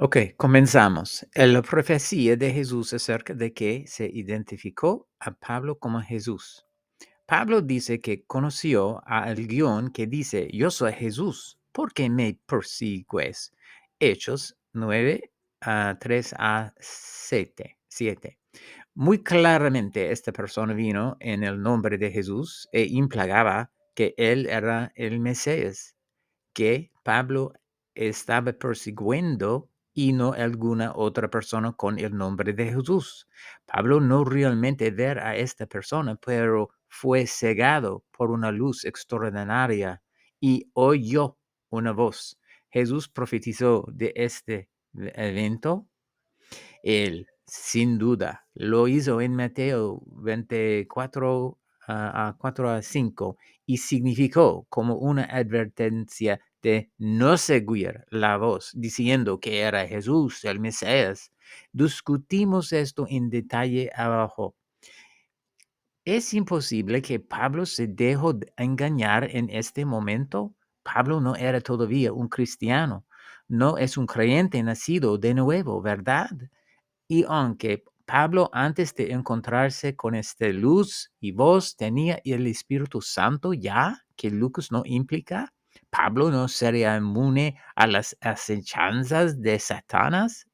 Ok, comenzamos. La profecía de Jesús acerca de que se identificó a Pablo como Jesús. Pablo dice que conoció al guión que dice, yo soy Jesús, ¿por qué me persigues? Hechos 9, 3 a 7. Muy claramente esta persona vino en el nombre de Jesús e implagaba que él era el Mesías que Pablo estaba persiguiendo y no alguna otra persona con el nombre de Jesús. Pablo no realmente ver a esta persona, pero fue cegado por una luz extraordinaria y oyó una voz. Jesús profetizó de este evento. Él, sin duda, lo hizo en Mateo 24 a 4 a 5 y significó como una advertencia de no seguir la voz diciendo que era Jesús, el Mesías. Discutimos esto en detalle abajo. ¿Es imposible que Pablo se dejó engañar en este momento? Pablo no era todavía un cristiano, no es un creyente nacido de nuevo, ¿verdad? Y aunque Pablo antes de encontrarse con esta luz y voz tenía el Espíritu Santo ya, que Lucas no implica, Pablo no sería inmune a las acechanzas de Satanás.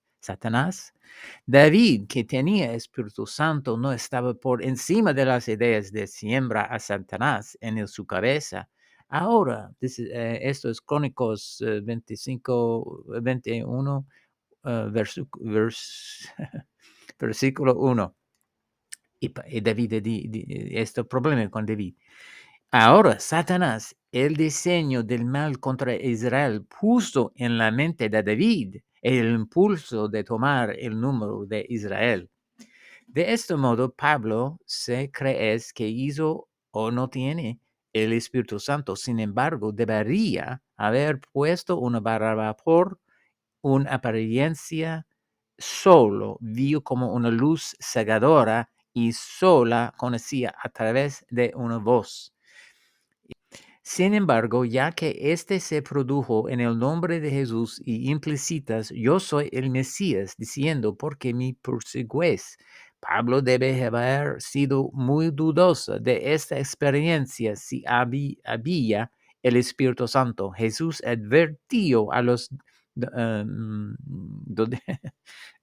David, que tenía Espíritu Santo, no estaba por encima de las ideas de siembra a Satanás en su cabeza. Ahora, esto es Crónicos 25, 21, versículo 1. Y David, este problema con David. Ahora, Satanás, el diseño del mal contra Israel, puso en la mente de David el impulso de tomar el número de Israel. De este modo, Pablo se cree que hizo o no tiene el Espíritu Santo. Sin embargo, debería haber puesto una barra por una apariencia, solo vio como una luz cegadora y sola conocía a través de una voz. Sin embargo, ya que éste se produjo en el nombre de Jesús y implícitas, yo soy el Mesías, diciendo, porque me persigues. Pablo debe haber sido muy dudoso de esta experiencia si había el Espíritu Santo. Jesús advirtió a los do-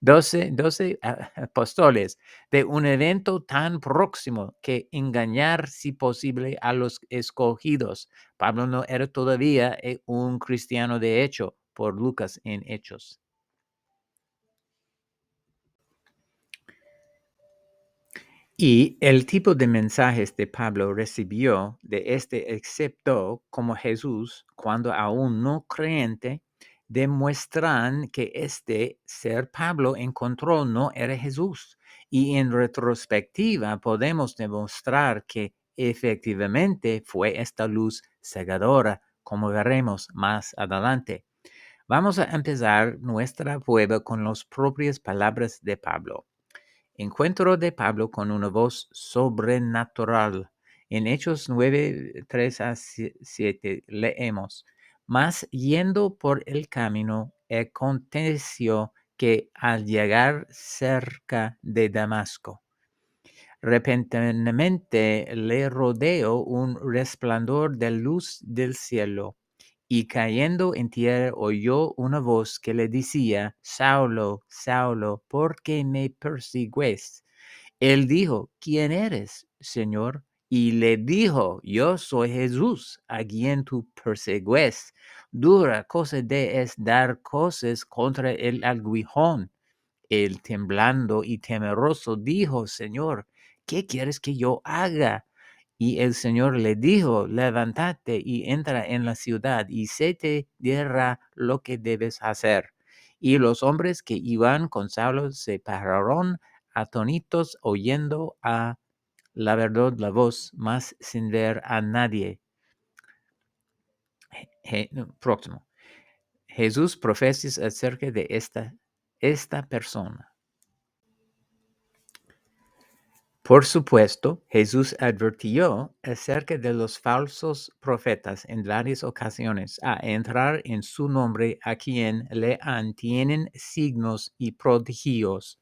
12 apóstoles de un evento tan próximo que engañar, si posible, a los escogidos. Pablo no era todavía un cristiano de hecho, por Lucas en Hechos. Y el tipo de mensajes de Pablo recibió de este excepto como Jesús, cuando aún no creyente, demuestran que este ser Pablo encontró no era Jesús. Y en retrospectiva podemos demostrar que efectivamente fue esta luz cegadora, como veremos más adelante. Vamos a empezar nuestra prueba con las propias palabras de Pablo. Encuentro de Pablo con una voz sobrenatural. En Hechos 9, 3 a 7 leemos, mas yendo por el camino, aconteció que al llegar cerca de Damasco, repentinamente le rodeó un resplandor de luz del cielo, y cayendo en tierra oyó una voz que le decía, Saulo, Saulo, ¿por qué me persigues? Él dijo, ¿quién eres, Señor? Y le dijo, yo soy Jesús, a quien tú persigues. Dura cosa de es dar cosas contra el aguijón. Él, temblando y temeroso, dijo, Señor, ¿qué quieres que yo haga? Y el Señor le dijo, levántate y entra en la ciudad, y se te dirá lo que debes hacer. Y los hombres que iban con Saulo se pararon atónitos, oyendo a la verdad la voz, mas sin ver a nadie. Próximo. Jesús profetiza acerca de esta persona. Por supuesto, Jesús advirtió acerca de los falsos profetas en varias ocasiones a entrar en su nombre a quien le tienen signos y prodigios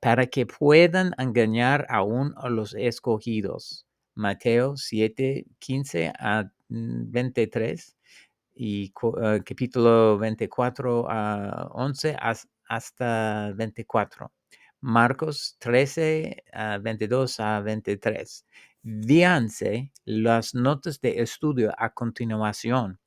para que puedan engañar aún a los escogidos. Mateo 7:15 a 23 y capítulo 24 a 11 hasta 24. Marcos 13 a 22 a 23. Véanse las notas de estudio a continuación.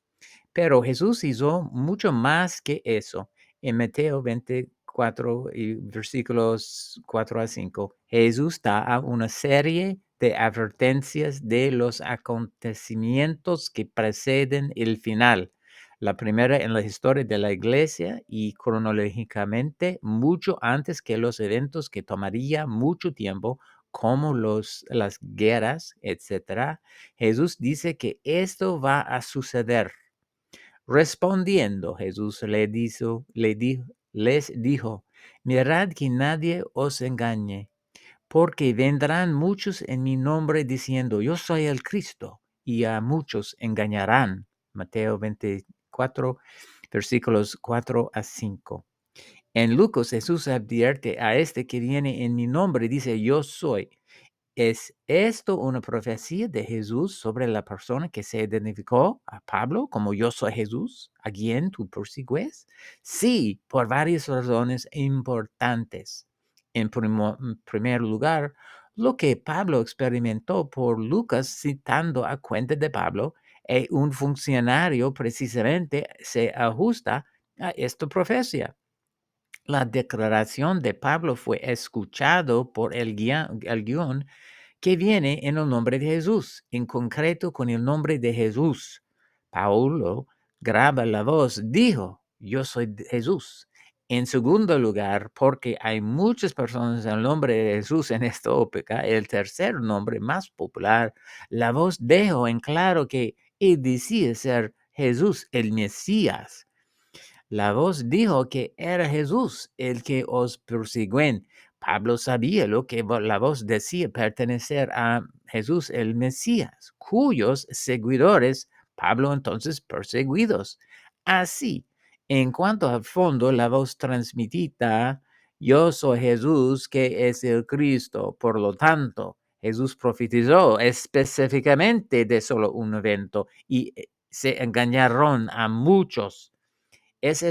Pero Jesús hizo mucho más que eso. En Mateo 24 y versículos 4 a 5, Jesús da una serie de advertencias de los acontecimientos que preceden el final. La primera en la historia de la iglesia y cronológicamente mucho antes que los eventos que tomaría mucho tiempo, como las guerras, etcétera. Jesús dice que esto va a suceder. Respondiendo Jesús les dijo, mirad que nadie os engañe, porque vendrán muchos en mi nombre diciendo, yo soy el Cristo, y a muchos engañarán. Mateo 24, versículos 4 a 5. En Lucas Jesús advierte a este que viene en mi nombre, dice, yo soy. ¿Es esto una profecía de Jesús sobre la persona que se identificó a Pablo como yo soy Jesús, a quien tú persigues? Sí, por varias razones importantes. En primer lugar, lo que Pablo experimentó por Lucas citando a cuenta de Pablo, un funcionario precisamente se ajusta a esta profecía. La declaración de Pablo fue escuchado por el guión que viene en el nombre de Jesús, en concreto con el nombre de Jesús. Paulo graba la voz, dijo, yo soy Jesús. En segundo lugar, porque hay muchas personas en el nombre de Jesús en esta época, el tercer nombre más popular, la voz dejó en claro que él decía ser Jesús, el Mesías. La voz dijo que era Jesús el que os persiguen. Pablo sabía lo que la voz decía pertenecer a Jesús el Mesías, cuyos seguidores Pablo entonces perseguidos. Así, en cuanto al fondo, la voz transmitida, yo soy Jesús que es el Cristo. Por lo tanto, Jesús profetizó específicamente de solo un evento y se engañaron a muchos. ¿Es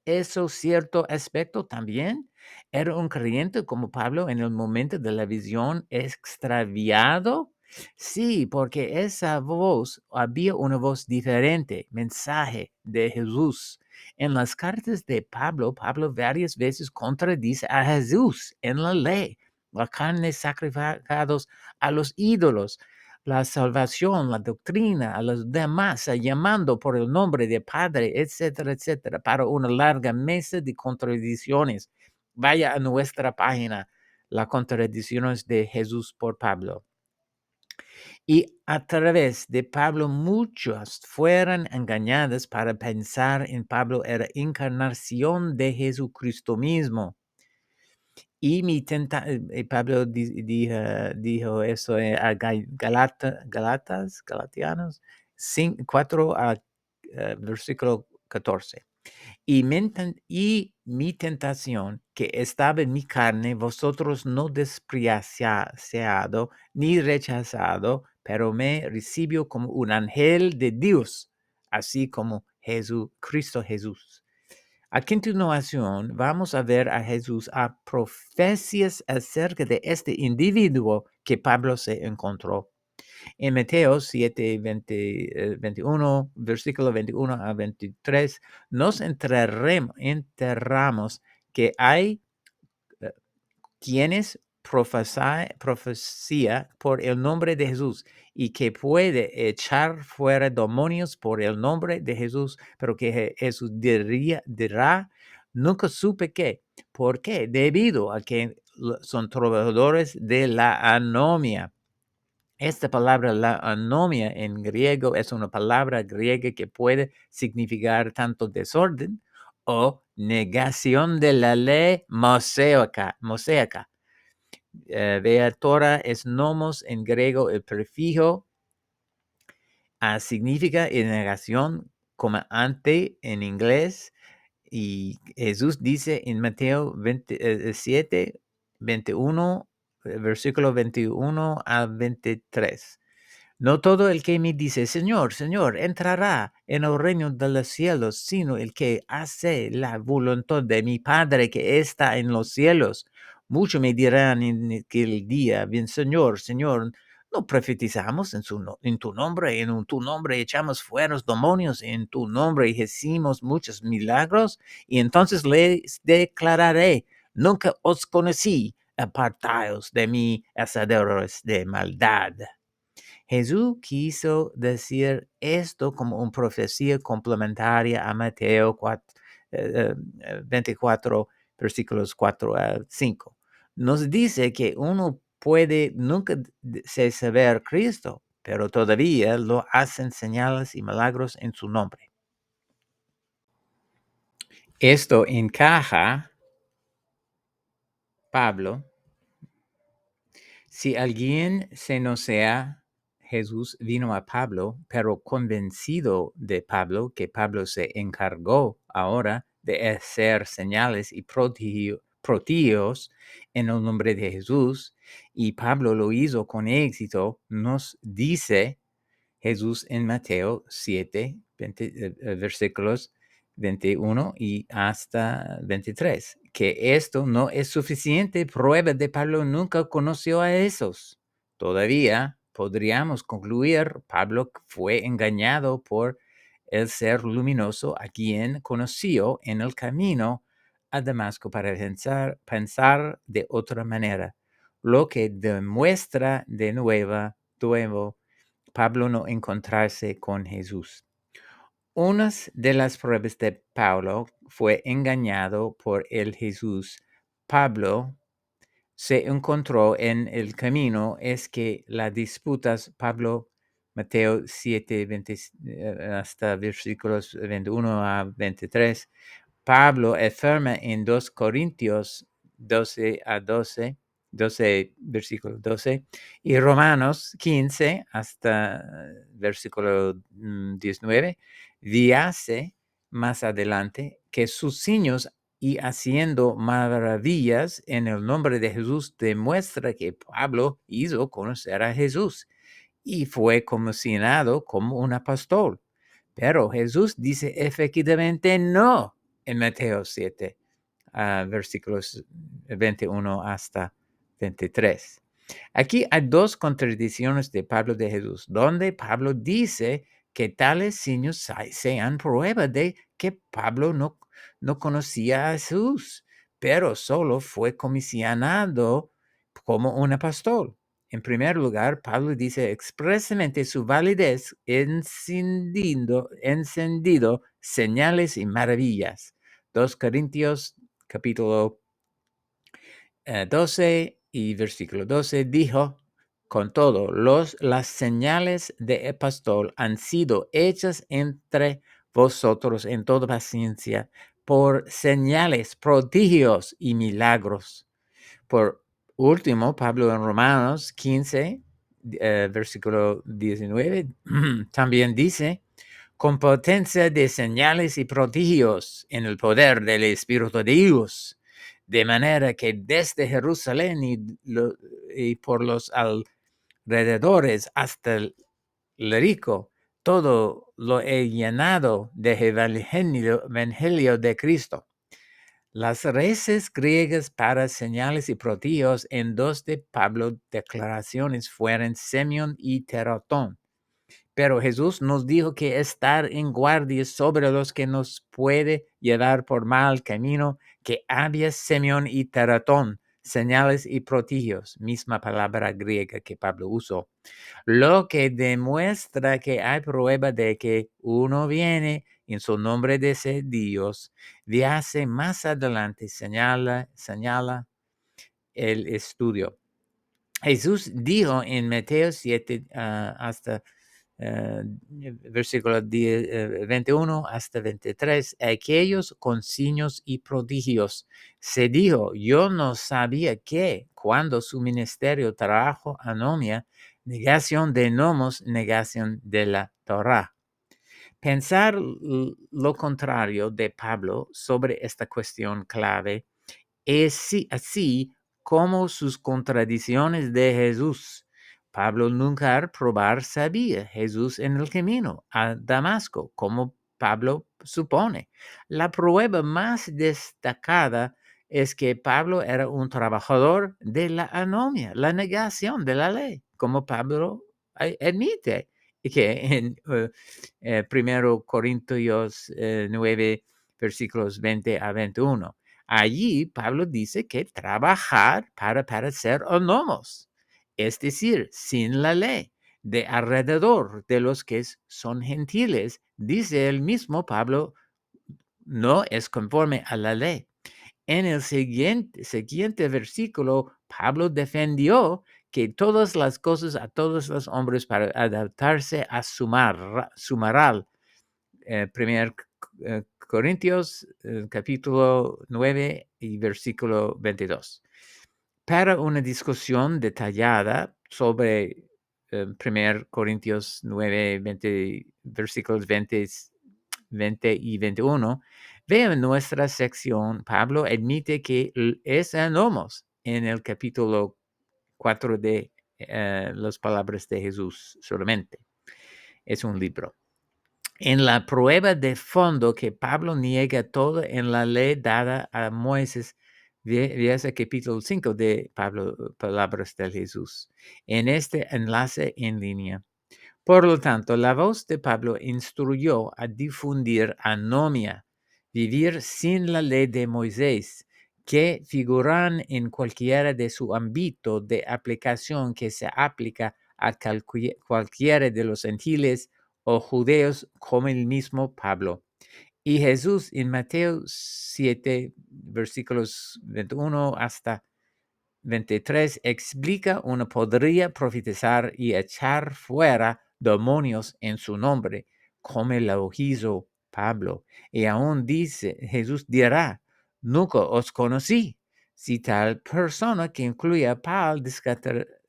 eso cierto aspecto también? ¿Era un creyente como Pablo en el momento de la visión extraviado? Sí, porque esa voz, había una voz diferente, mensaje de Jesús. En las cartas de Pablo, Pablo varias veces contradice a Jesús en la ley, la carne sacrificados a los ídolos, la salvación, la doctrina, a los demás, llamando por el nombre de Padre, etcétera, etcétera, para una larga mesa de contradicciones. Vaya a nuestra página, las contradicciones de Jesús por Pablo. Y a través de Pablo, muchas fueron engañadas para pensar en Pablo era encarnación de Jesucristo mismo. Y Pablo dijo eso a Galatianos 4 a versículo 14. Y mi tentación que estaba en mi carne, vosotros no despreciado ni rechazado, pero me recibió como un ángel de Dios, así como Cristo Jesús. A continuación, vamos a ver a Jesús a profecías acerca de este individuo que Pablo se encontró. En Mateo 7, 21, versículo 21 a 23, nos enterramos que hay quienes profecía por el nombre de Jesús y que puede echar fuera demonios por el nombre de Jesús, pero que Jesús dirá, nunca supe qué. ¿Por qué? Debido a que son trovadores de la anomia. Esta palabra, la anomia en griego, es una palabra griega que puede significar tanto desorden o negación de la ley mosaica. Vea, Torah es nomos en griego, el prefijo significa en negación como ante en inglés. Y Jesús dice en Mateo 27, 21, versículo 21 a 23. No todo el que me dice, Señor, Señor, entrará en el reino de los cielos, sino el que hace la voluntad de mi Padre que está en los cielos. Muchos me dirán en aquel día, bien, Señor, Señor, no profetizamos en tu nombre, tu nombre echamos fuera los demonios, en tu nombre hicimos muchos milagros, y entonces les declararé, nunca os conocí, apartaos de mí, hacedores de maldad. Jesús quiso decir esto como una profecía complementaria a Mateo 24, versículos 4 a 5. Nos dice que uno puede nunca saber Cristo, pero todavía lo hacen señales y milagros en su nombre. Esto encaja, Pablo. Si alguien se no sea, Jesús vino a Pablo, pero convencido de Pablo, que Pablo se encargó ahora de hacer señales y prodigios en el nombre de Jesús, y Pablo lo hizo con éxito, nos dice Jesús en Mateo 7, versículos 21 y hasta 23, que esto no es suficiente prueba de Pablo nunca conoció a esos. Todavía podríamos concluir, Pablo fue engañado por el ser luminoso a quien conoció en el camino a Damasco para pensar de otra manera, lo que demuestra de nuevo Pablo no encontrarse con Jesús. Una de las pruebas de Pablo fue engañado por el Jesús. Pablo se encontró en el camino es que las disputas, Mateo 7, 20, hasta versículos 21 a 23, Pablo afirma en 2 Corintios 12 a 12 versículo 12, y Romanos 15 hasta versículo 19, dice más adelante que sus signos y haciendo maravillas en el nombre de Jesús demuestra que Pablo hizo conocer a Jesús y fue comisionado como un apóstol. Pero Jesús dice efectivamente no en Mateo 7, versículos 21 hasta 23. Aquí hay dos contradicciones de Pablo de Jesús, donde Pablo dice que tales signos sean prueba de que Pablo no conocía a Jesús, pero solo fue comisionado como un apóstol. En primer lugar, Pablo dice expresamente su validez encendido señales y maravillas. 2 Corintios capítulo 12 y versículo 12 dijo, con todo, las señales de apóstol han sido hechas entre vosotros en toda paciencia por señales, prodigios y milagros. Por último, Pablo en Romanos 15, versículo 19, también dice, con potencia de señales y prodigios en el poder del Espíritu de Dios, de manera que desde Jerusalén y por los alrededores hasta el Lerico, todo lo he llenado de evangelio de Cristo. Las raíces griegas para señales y prodigios en dos de Pablo declaraciones fueron Semión y Teratón. Pero Jesús nos dijo que estar en guardia sobre los que nos puede llevar por mal camino, que había Semión y Teratón, señales y prodigios, misma palabra griega que Pablo usó, lo que demuestra que hay prueba de que uno viene en su nombre de ser Dios, hace más adelante señala el estudio. Jesús dijo en Mateo 7 hasta versículo 21 hasta 23, aquellos con signos y prodigios. Se dijo, yo no sabía que cuando su ministerio trajo anomia, negación de nomos, negación de la Torá. Pensar lo contrario de Pablo sobre esta cuestión clave es así como sus contradicciones de Jesús. Pablo nunca al probar sabía Jesús en el camino a Damasco, como Pablo supone. La prueba más destacada es que Pablo era un trabajador de la anomia, la negación de la ley, como Pablo admite que en 1 Corintios 9, versículos 20 a 21. Allí Pablo dice que trabajar para parecer nomos, es decir, sin la ley, de alrededor de los que son gentiles, dice el mismo Pablo, no es conforme a la ley. En el siguiente versículo, Pablo defendió que todas las cosas a todos los hombres para adaptarse a su moral. 1 Corintios capítulo 9 y versículo 22. Para una discusión detallada sobre 1 Corintios 9, 20, versículos 20 y 21, vean nuestra sección. Pablo admite que es nomos en el capítulo 4 de las palabras de Jesús solamente. Es un libro. En la prueba de fondo que Pablo niega todo en la ley dada a Moisés, veas el capítulo 5 de Pablo, Palabras de Jesús, en este enlace en línea. Por lo tanto, la voz de Pablo instruyó a difundir anomia, vivir sin la ley de Moisés, que figuran en cualquiera de su ámbito de aplicación que se aplica a cualquiera de los gentiles o judíos como el mismo Pablo. Y Jesús en Mateo 7, versículos 21 hasta 23, explica uno podría profetizar y echar fuera demonios en su nombre, como lo hizo Pablo. Y aún dice, Jesús dirá, nunca os conocí. Si tal persona que incluye a Pablo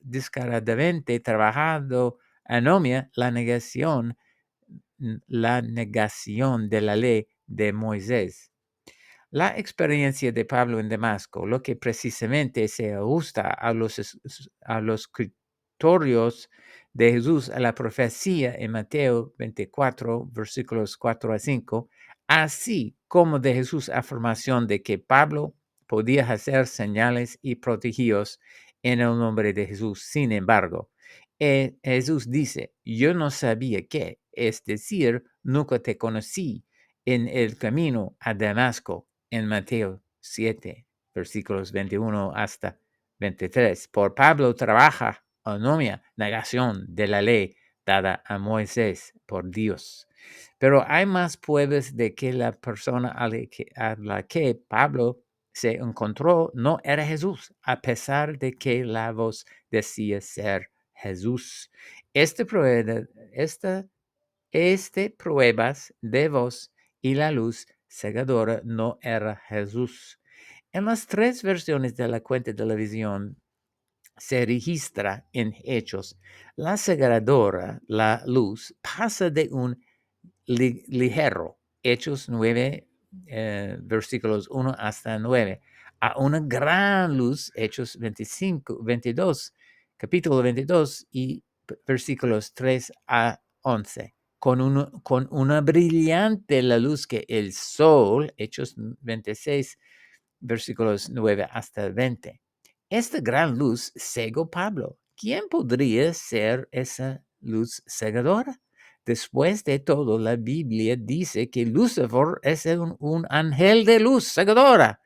descaradamente trabajando anomia la negación de la ley de Moisés. La experiencia de Pablo en Damasco, lo que precisamente se ajusta a los criterios de Jesús, a la profecía en Mateo 24, versículos 4 a 5, así como de Jesús afirmación de que Pablo podía hacer señales y prodigios en el nombre de Jesús. Sin embargo, Jesús dice, yo no sabía qué, es decir, nunca te conocí en el camino a Damasco, en Mateo 7, versículos 21 hasta 23. Por Pablo trabaja anomia, negación de la ley dada a Moisés por Dios. Pero hay más pruebas de que la persona a la que Pablo se encontró no era Jesús, a pesar de que la voz decía ser Jesús. Pruebas de voz y la luz cegadora no era Jesús. En las tres versiones de la cuenta de la visión se registra en Hechos, la cegadora, la luz, pasa de un ligero, Hechos 9, versículos 1 hasta 9, a una gran luz, Hechos 25, 22, capítulo 22 y versículos 3 a 11. Con una brillante la luz que el sol, Hechos 26, versículos 9 hasta 20. Esta gran luz cegó Pablo. ¿Quién podría ser esa luz cegadora? Después de todo, la Biblia dice que Lucifer es un ángel de luz cegadora.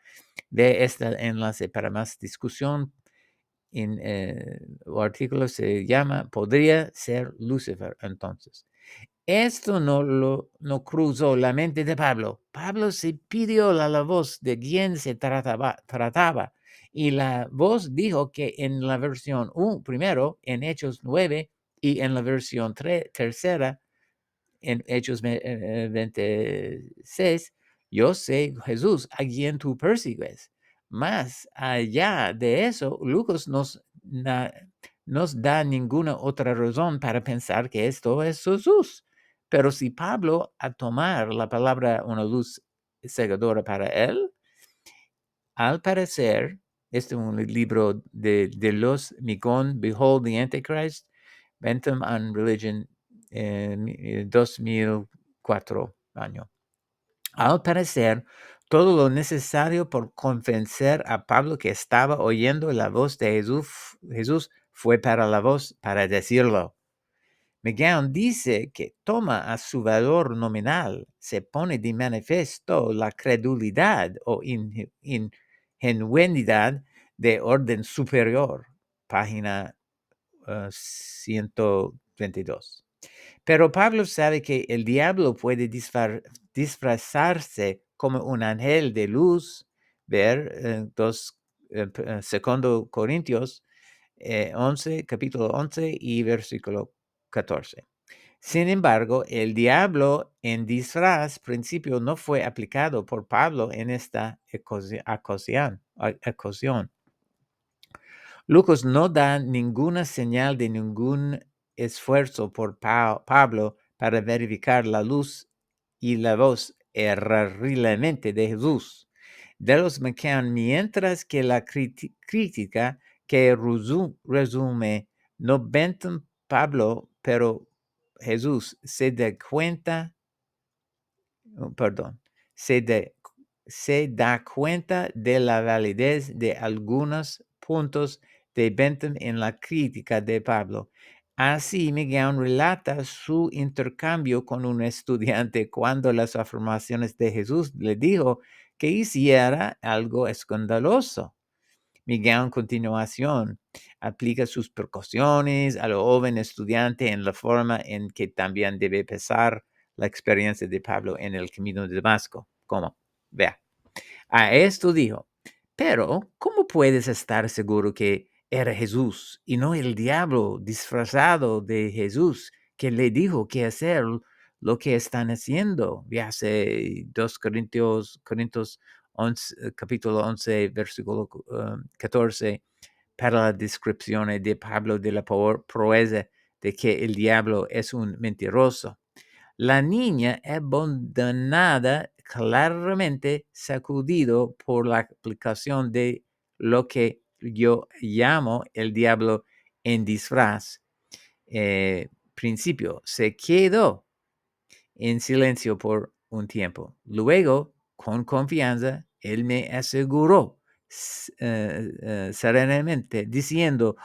De este enlace para más discusión en el artículo se llama ¿Podría ser Lucifer entonces? Esto no cruzó la mente de Pablo. Pablo se pidió la voz de quien se trataba y la voz dijo que en la versión 1, primero, en Hechos 9, Y en la versión tercera, en Hechos 26, yo sé, Jesús, a quien tú persigues. Más allá de eso, Lucas nos da ninguna otra razón para pensar que esto es Jesús. Pero si Pablo, a tomar la palabra una luz cegadora para él, al parecer, este es un libro de los Micón, Behold the Antichrist, Bentham and Religion, 2004 año. Al parecer, todo lo necesario por convencer a Pablo que estaba oyendo la voz de Jesús fue para la voz para decirlo. McGowan dice que toma a su valor nominal, se pone de manifiesto la credulidad o ingenuidad de orden superior, página 122. Pero Pablo sabe que el diablo puede disfrazarse como un ángel de luz, ver 2 Corintios 11, capítulo 11 y versículo 14. Sin embargo, el diablo en disfraz principio no fue aplicado por Pablo en esta ocasión. Lucas no da ninguna señal de ningún esfuerzo por Pablo para verificar la luz y la voz erróneamente de Jesús. De los McCann, mientras que la crítica que resume no Bentham Pablo, pero Jesús se da cuenta, perdón, se da cuenta de la validez de algunos puntos de Bentham en la crítica de Pablo. Así, McGowan relata su intercambio con un estudiante cuando las afirmaciones de Jesús le dijo que hiciera algo escandaloso. McGowan, a continuación, aplica sus precauciones al joven estudiante en la forma en que también debe pesar la experiencia de Pablo en el camino de Damasco. ¿Cómo? Vea. A esto dijo, pero ¿cómo puedes estar seguro que era Jesús y no el diablo disfrazado de Jesús que le dijo que hacer lo que están haciendo? Véase 2 Corintios 11, capítulo 11, versículo 14, para la descripción de Pablo de la proeza de que el diablo es un mentiroso. La niña abandonada claramente sacudido por la aplicación de lo que yo llamo el diablo en disfraz. Principio, se quedó en silencio por un tiempo. Luego, con confianza, él me aseguró serenamente, diciendo,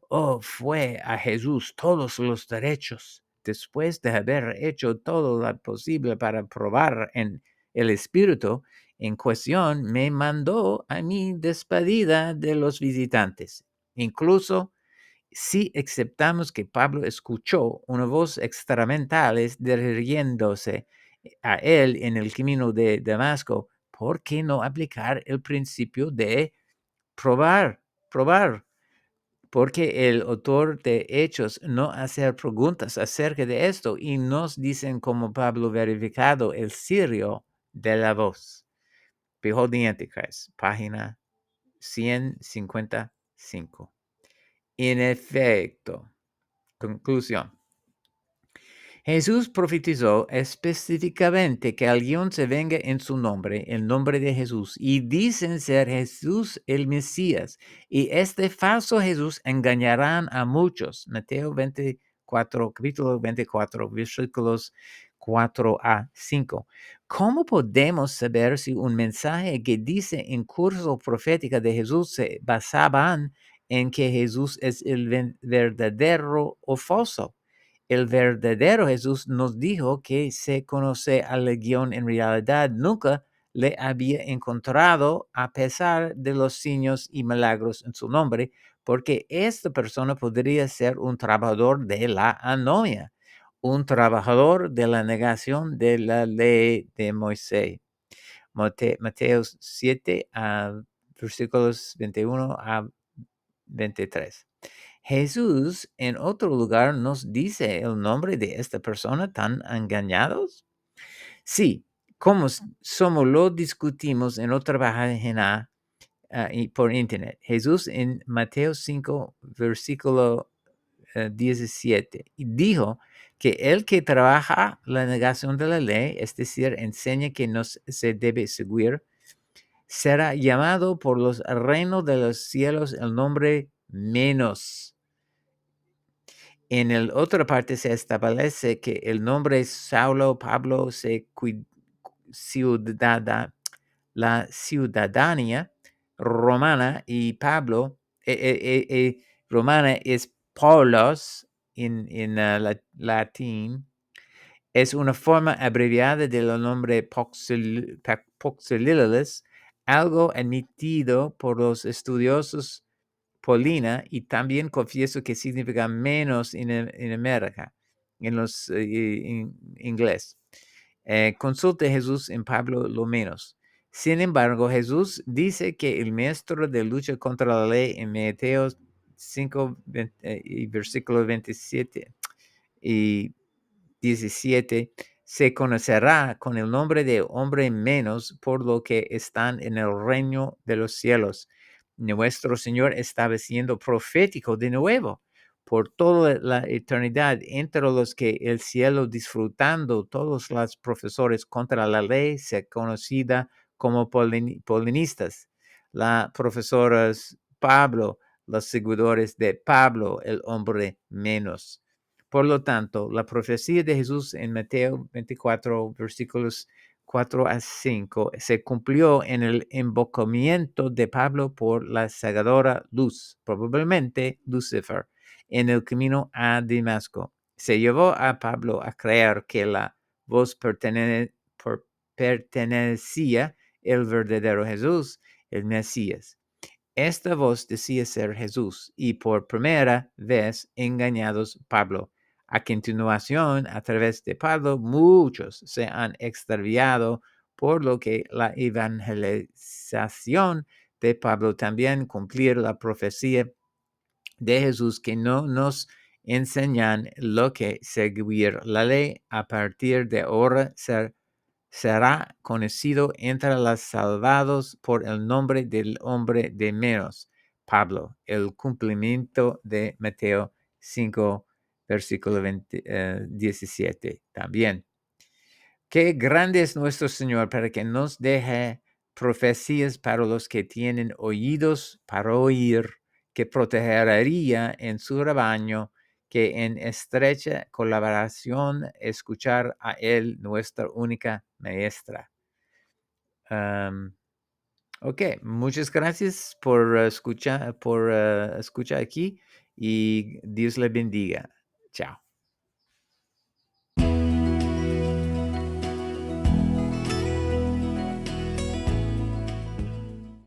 oh, fue a Jesús todos los derechos. Después de haber hecho todo lo posible para probar en el espíritu en cuestión, me mandó a mi despedida de los visitantes. Incluso si aceptamos que Pablo escuchó una voz extramental dirigiéndose a él en el camino de Damasco, ¿por qué no aplicar el principio de probar? Porque el autor de Hechos no hace preguntas acerca de esto y nos dicen cómo Pablo verificado el sirio de la voz. Behold the Antichrist, página 155. En efecto, conclusión. Jesús profetizó específicamente que alguien se venga en su nombre, el nombre de Jesús, y dicen ser Jesús el Mesías. Y este falso Jesús engañarán a muchos. Mateo 24, capítulo 24, versículos 4 a 5. ¿Cómo podemos saber si un mensaje que dice en curso profética de Jesús se basaban en que Jesús es el verdadero o falso? El verdadero Jesús nos dijo que se conoce a Legión en realidad nunca le había encontrado a pesar de los signos y milagros en su nombre, porque esta persona podría ser un trabajador de la anomia, un trabajador de la negación de la ley de Moisés. Mateo 7, versículos 21 a 23. Jesús en otro lugar nos dice el nombre de esta persona tan engañados. Sí, como lo discutimos en otra página y por internet. Jesús en Mateo 5, versículo 17, y dijo que el que trabaja la negación de la ley, es decir, enseña que no se debe seguir, será llamado por los reinos de los cielos el nombre menos. En la otra parte se establece que el nombre Saulo, Pablo, la ciudadanía romana y Pablo, romana es Paulos en latín, es una forma abreviada del nombre Poxelilis, algo admitido por los estudiosos Polina, y también confieso que significa menos en América, en los inglés. Consulte Jesús en Pablo lo menos. Sin embargo, Jesús dice que el maestro de lucha contra la ley en Mateo 5, y versículo 27 y 17, se conocerá con el nombre de hombre menos por lo que están en el reino de los cielos. Nuestro Señor estaba siendo profético de nuevo por toda la eternidad entre los que el cielo disfrutando todos los profesores contra la ley se conocida como polinistas. La profesora Pablo, los seguidores de Pablo, el hombre menos. Por lo tanto, la profecía de Jesús en Mateo 24, versículos 4 a 5, se cumplió en el embocamiento de Pablo por la cegadora luz, probablemente Lucifer, en el camino a Damasco. Se llevó a Pablo a creer que la voz pertenecía al verdadero Jesús, el Mesías. Esta voz decía ser Jesús y por primera vez engañados Pablo. A continuación, a través de Pablo, muchos se han extraviado, por lo que la evangelización de Pablo también cumplir la profecía de Jesús que no nos enseñan lo que seguir la ley a partir de ahora será conocido entre los salvados por el nombre del hombre de menos, Pablo, el cumplimiento de Mateo 5, versículo 17 también. Qué grande es nuestro Señor para que nos deje profecías para los que tienen oídos para oír, que protegería en su rebaño, que en estrecha colaboración escuchar a Él, nuestra única maestra. Ok, muchas gracias por escuchar aquí y Dios le bendiga. Chao.